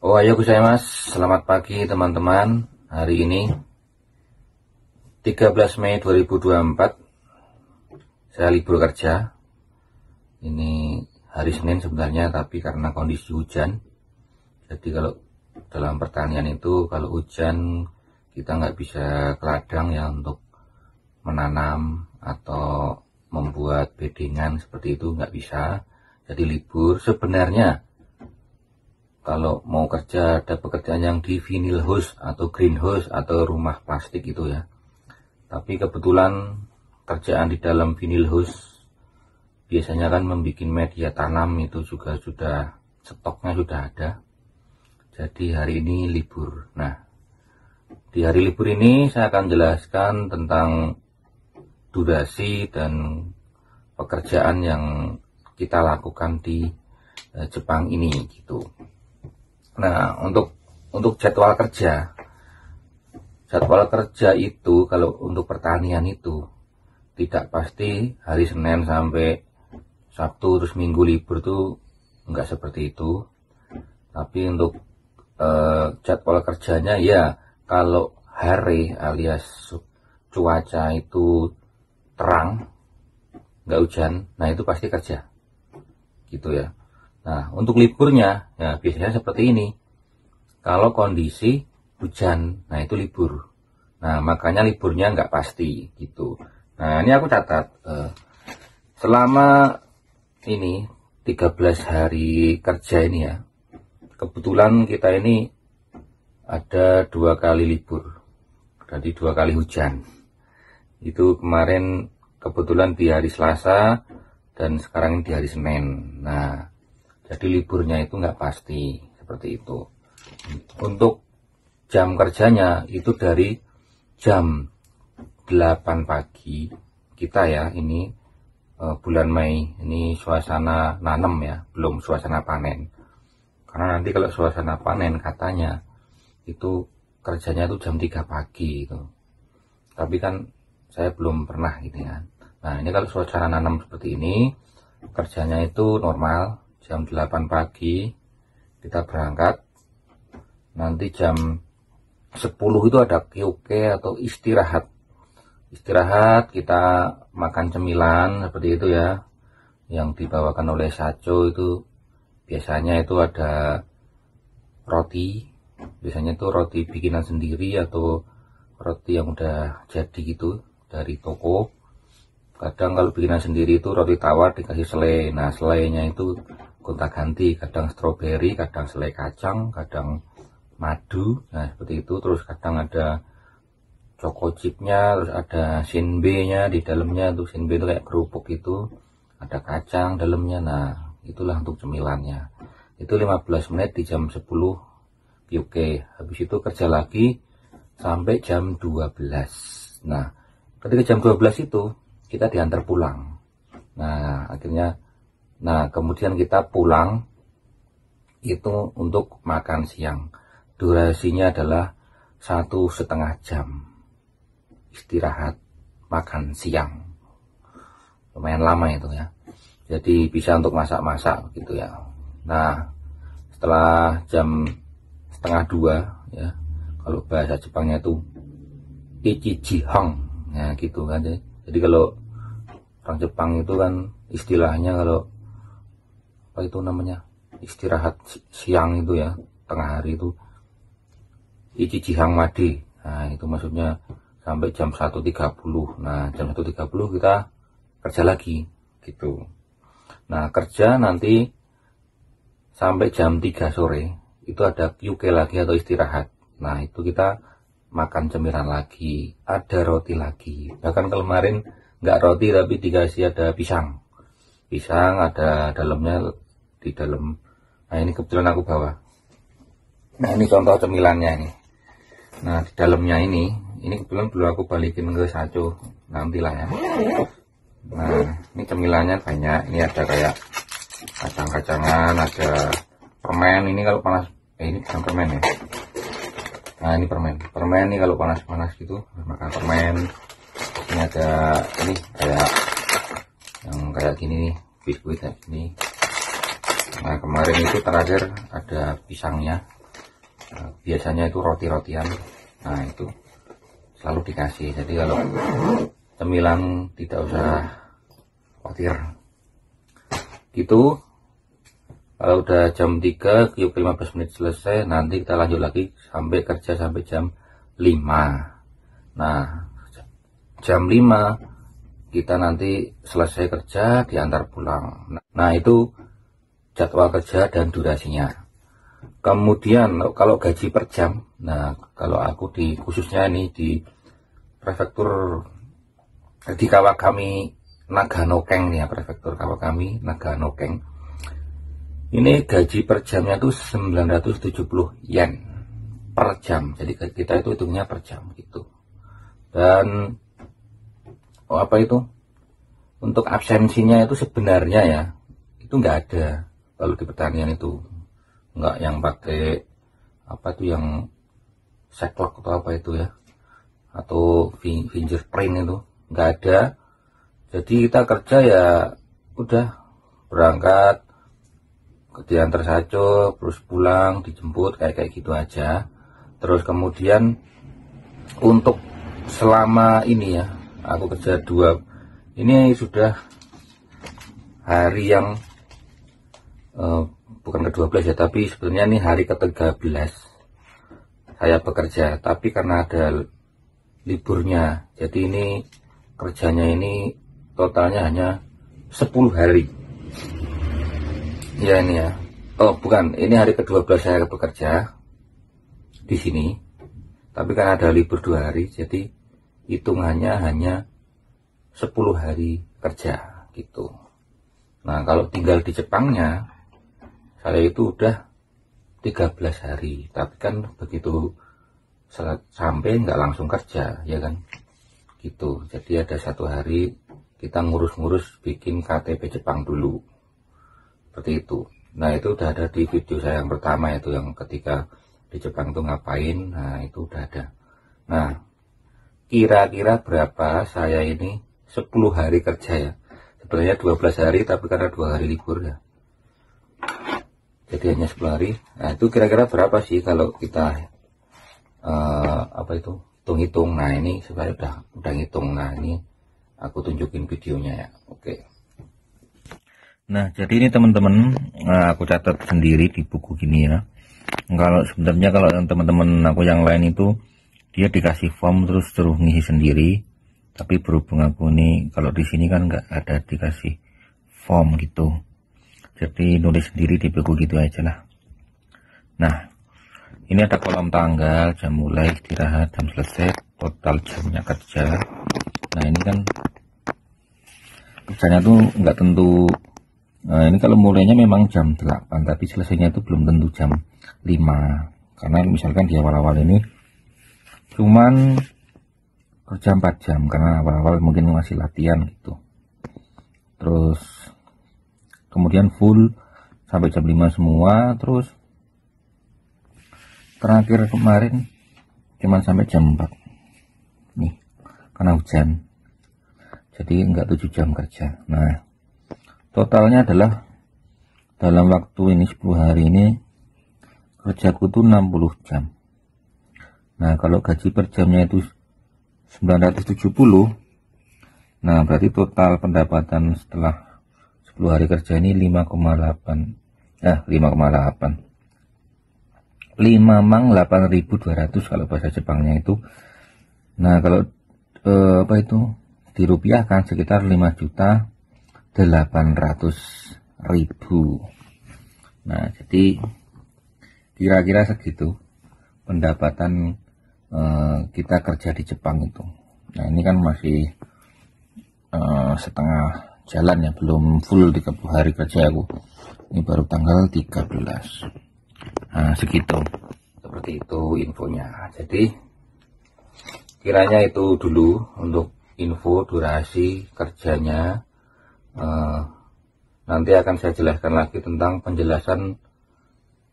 Ayo gozaimasu, selamat pagi teman-teman. Hari ini 13 Mei 2024 saya libur kerja. Ini hari Senin sebenarnya, tapi karena kondisi hujan. Jadi kalau dalam pertanian itu kalau hujan kita nggak bisa ke ladang ya untuk menanam atau membuat bedengan seperti itu, nggak bisa. Jadi libur. Sebenarnya kalau mau kerja ada pekerjaan yang di vinyl house atau greenhouse atau rumah plastik itu ya. Tapi kebetulan kerjaan di dalam vinyl house biasanya kan membuat media tanam itu juga sudah stoknya sudah ada. Jadi hari ini libur. Nah, di hari libur ini saya akan jelaskan tentang durasi dan pekerjaan yang kita lakukan di Jepang ini gitu. Nah, untuk jadwal kerja itu kalau untuk pertanian itu tidak pasti hari Senin sampai Sabtu terus Minggu libur tuh enggak seperti itu. Tapi untuk jadwal kerjanya ya kalau hari alias cuaca itu terang, enggak hujan, nah itu pasti kerja gitu ya. Nah, untuk liburnya ya biasanya seperti ini. Kalau kondisi hujan, nah itu libur. Nah, makanya liburnya nggak pasti gitu. Nah, ini aku catat selama ini 13 hari kerja ini ya. Kebetulan kita ini ada 2 kali libur. Jadi 2 kali hujan. Itu kemarin kebetulan di hari Selasa dan sekarang di hari Senin. Nah, jadi liburnya itu nggak pasti seperti itu. Untuk jam kerjanya itu dari jam 8 pagi kita ya, ini bulan Mei, ini suasana nanem ya, belum suasana panen. Karena nanti kalau suasana panen katanya itu kerjanya itu jam 3 pagi itu. Tapi kan saya belum pernah gitu ya. Nah, ini kalau suasana nanam seperti ini kerjanya itu normal. Jam 8 pagi kita berangkat, nanti jam 10 itu ada QQ atau istirahat kita makan cemilan seperti itu ya, yang dibawakan oleh Sacho. Itu biasanya itu ada roti, biasanya itu roti bikinan sendiri atau roti yang udah jadi gitu dari toko. Kadang kalau bikinan sendiri itu roti tawar dikasih selai. Nah, selainya itu gonta-ganti, kadang stroberi, kadang selai kacang, kadang madu. Nah, seperti itu. Terus kadang ada choco chipnya, terus ada senbei-nya di dalamnya. Tuh senbei itu kayak kerupuk itu, ada kacang dalamnya. Nah, itulah untuk cemilannya. Itu 15 menit di jam 10 UK. Habis itu kerja lagi sampai jam 12. Nah, ketika jam 12 itu kita diantar pulang. Nah, kemudian kita pulang itu untuk makan siang. Durasinya adalah 1,5 jam istirahat makan siang. Lumayan lama itu ya. Jadi bisa untuk masak-masak gitu ya. Nah, setelah jam 1:30 ya, kalau bahasa Jepangnya itu ichijihang ya gitu kan. Jadi kalau orang Jepang itu kan istilahnya kalau apa itu namanya istirahat siang itu ya, tengah hari itu ichijihang made. Nah, itu maksudnya sampai jam 1:30. Nah, jam 1:30 kita kerja lagi gitu. Nah, kerja nanti sampai jam 3 sore itu ada QQ lagi atau istirahat. Nah, itu kita makan cemilan lagi, ada roti lagi. Bahkan kemarin nggak roti tapi dikasih ada pisang ada dalamnya di dalam. Nah, ini kebetulan aku bawa. Nah, ini contoh cemilannya ini. Nah, di dalamnya ini kebetulan belum aku balikin ke Sacho, nantilah ya. Nah, ini cemilannya banyak. Ini ada kayak kacang-kacangan, ada permen. Ini kalau panas, ini bukan permen ya. Nah, ini permen ini kalau panas-panas gitu makan permen. Ini ada ini kayak yang kayak gini nih, biskuit kayak gini. Nah, kemarin itu terakhir ada pisangnya. biasanya itu roti-rotian. Nah itu selalu dikasih, jadi kalau cemilan tidak usah khawatir gitu. Kalau udah jam 3 QUIC 15 menit selesai, nanti kita lanjut lagi sampai kerja sampai jam 5. Nah jam 5 kita nanti selesai kerja, diantar pulang. Nah itu jadwal kerja dan durasinya. Kemudian kalau gaji per jam, nah kalau aku di khususnya ini di prefektur di Kawakami Naganokeng nih ya, prefektur Kawakami Naganokeng, ini gaji per jamnya itu 970 yen per jam. Jadi kita itu hitungnya per jam gitu. Dan apa itu, untuk absensinya itu sebenarnya ya itu nggak ada kalau di pertanian itu, nggak yang pakai apa tuh yang sacklock atau apa itu ya, atau fingerprint itu nggak ada. Jadi kita kerja ya udah berangkat, diantar saja, terus pulang, dijemput kayak gitu aja. Terus kemudian untuk selama ini ya aku kerja ini sudah hari yang bukan ke-12 ya, tapi sebenarnya ini hari ke-13 saya bekerja, tapi karena ada liburnya, jadi ini kerjanya ini totalnya hanya 10 hari ya ini ya. Oh bukan, ini hari ke-12 saya bekerja di sini, tapi karena ada libur 2 hari, jadi hitungannya hanya 10 hari kerja gitu. Nah kalau tinggal di Jepangnya saya itu udah 13 hari, tapi kan begitu sampai nggak langsung kerja ya kan gitu. Jadi ada 1 hari kita ngurus-ngurus bikin KTP Jepang dulu, seperti itu. Nah itu udah ada di video saya yang pertama itu, yang ketika di Jepang itu ngapain. Nah itu udah ada. Nah kira-kira berapa saya ini 10 hari kerja ya, sebenarnya 12 hari tapi karena 2 hari libur ya, jadi hanya 10 hari. Nah itu kira-kira berapa sih kalau kita apa itu hitung-hitung. Nah ini saya udah ngitung. Nah ini aku tunjukin videonya ya. Oke. Nah jadi ini teman-teman, aku catat sendiri di buku gini ya. Kalau sebenarnya kalau teman-teman aku yang lain itu dia dikasih form terus ngisi sendiri, tapi berhubung aku ini kalau di sini kan nggak ada dikasih form gitu, jadi nulis sendiri di buku gitu aja lah. Nah ini ada kolom tanggal, jam mulai, istirahat, jam selesai, total jamnya kerja. Nah ini kan kerjanya tuh nggak tentu. Nah ini kalau mulainya memang jam 8, tapi selesainya itu belum tentu jam 5, karena misalkan di awal-awal ini cuman kerja 4 jam karena awal-awal mungkin masih latihan gitu. Terus kemudian full sampai jam 5 semua. Terus terakhir kemarin cuman sampai jam 4 nih karena hujan, jadi enggak 7 jam kerja. Nah totalnya adalah dalam waktu ini 10 hari ini kerjaku tuh 60 jam. Nah kalau gaji per jamnya itu 970, nah berarti total pendapatan setelah 10 hari kerja ini 5,8 5,8.200 kalau bahasa Jepangnya itu. Nah kalau apa itu dirupiahkan sekitar 5.800.000. Nah jadi kira-kira segitu pendapatan kita kerja di Jepang itu. Nah ini kan masih setengah jalan ya, belum full 30 hari kerja aku, ini baru tanggal 13. Nah segitu, seperti itu infonya. Jadi kiranya itu dulu untuk info durasi kerjanya. Nanti akan saya jelaskan lagi tentang penjelasan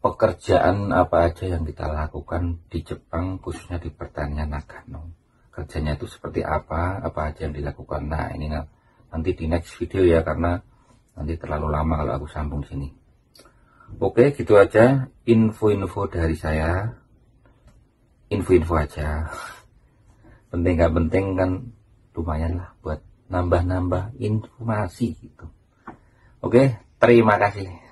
pekerjaan apa aja yang kita lakukan di Jepang, khususnya di pertanian Nagano. Kerjanya itu seperti apa aja yang dilakukan. Nah ini nanti di next video ya, karena nanti terlalu lama kalau aku sambung sini. Oke gitu aja info-info dari saya info-info aja. Penting nggak penting kan lumayan lah buat nambah-nambah informasi gitu. Oke, terima kasih.